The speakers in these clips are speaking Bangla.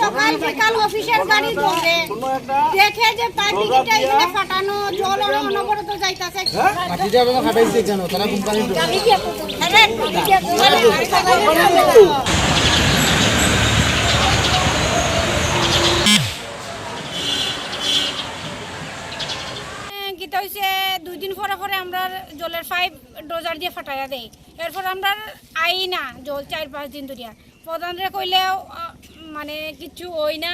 সকাল বিকাল অফিসের গাড়ি ধরে দেখে যে পাইপটা এখানে ফাটানো জল অনবরত যাইতাছে মাটিটা এবং ফাটাইছে কেন তারা কোম্পানি গীতা হইছে 2 দিন পরে পরে আমরা জলের পাইপ ডোজার দিয়ে ফাটাইয়া দেই এরপর আমরা আই না জল 4-5 দিন ধরিয়া প্রধানরে কইলেও মানে কিছু হই না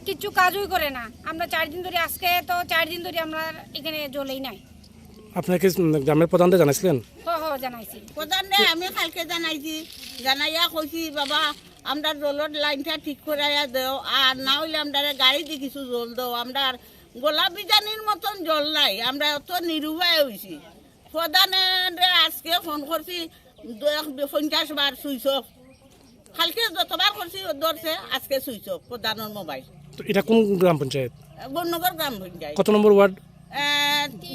কিছু কাজই করে না আমরা 4 দিন ধরে আজকে তো 4 দিন ধরে আমরা এখানে জলই নাই আপনাকে গ্রামের প্রধানরে জানাইছিলেন হ্যাঁ জানাইছি প্রধানরে আমি কালকে জানাইছি জানাইয়া কইছি বাবা আমরা জলের লাইনটা ঠিক করাইয়া দাও আর না হইলে আমরা গাড়ি দিয়ে কিছু জল দাও আমরা গোলাপ বিজানির মতন জল নাই আমরা অত নিরুপায় হয়েছি প্রধানে আজকে ফোন করছি 50 বার সুইচ অফ কালকে যতবার করছি ধরছে আজকে সুইচ অফ প্রধানের মোবাইল এটা কোন গ্রাম পঞ্চায়েত বননগর গ্রাম পঞ্চায়েত কত নম্বর ওয়ার্ড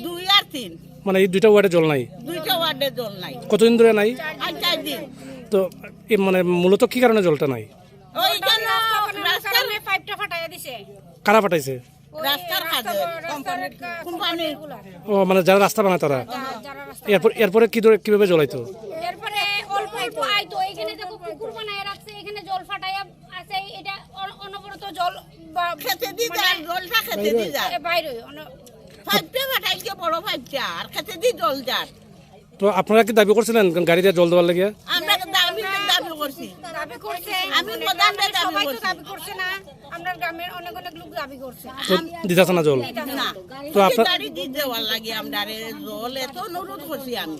2 আর 3 মানে এই দুইটা ওয়ার্ডে জল নাই দুইটা ওয়ার্ডে জল নাই কতদিন ধরে নাই 4 দিন তো মানে মূলত কি কারণে জলটা নাই ওইখানে রাস্তার পাইপটা ফাটাইয়া দিছে কারা ফাটাইছে রাস্তার কাজে কোম্পানির ও মানে যারা রাস্তা বানায় তারা এরপরে কিভাবে জলাইতো এরপরে অল্প অল্প আইতো এখানে যে পুকুর বানায় রাখছে এখানে জল ফাটাইয়া আছে এটা অনবরত জল খেতে দি যায় জলটা খেতে দি যায় বাইরে পাইপটা ফাটাইছে বড় পাইপটা আর খেতে দি জল যায় তো আপনারা কি দাবি করছিলেন গাড়ি দিয়ে জল দেওয়ার লাগিয়া আমরা দাবি করছি দাবি করছে আমি প্রধানরে দাবি করছে না আমরা গ্রামের অনেক লোক দাবি করছে তো দিতাছে না জল না তো আপনারা গাড়ি দি দেওয়ার লাগে আমরা জল এত অনুরোধ করছি আমি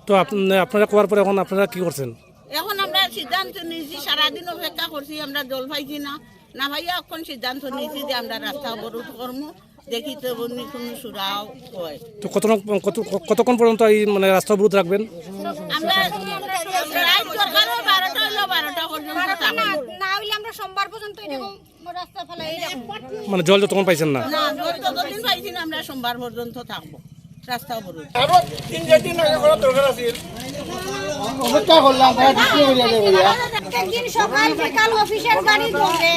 তো আপনারা কোয়ার পরে এখন আপনারা কি করছেন এখন আমরা সিদ্ধান্ত নিয়েছি সারাদিন অপেক্ষা করছি আমরা জল পাইছি না ভাইয়া এখন সিদ্ধান্ত নিয়েছি যে আমরা রাস্তা অবরোধ করবো দেখি তো বন্যি কোনো সুরাও হয় তো কতক্ষণ পর্যন্ত এই মানে রাস্তা অবরোধ রাখবেন আমরা রাত সরকার 12টা হলো 12টা পর্যন্ত না হইলে আমরা সোমবার পর্যন্ত এরকম রাস্তা ফেলাই মানে জল যতক্ষণ পাইছেন না না জল ততদিন পাইছি না আমরা সোমবার পর্যন্ত থাকবো রাস্তা অবরোধ সকাল বিকাল অফিসের গাড়ি ধরে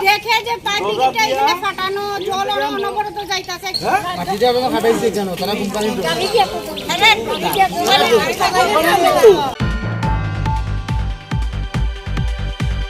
দেখে যে পাইপটা এখানে ফাটানো জল অনবরত যাইতাছে মাটিটা এবং ফাটাইছে কেন তারা কোম্পানি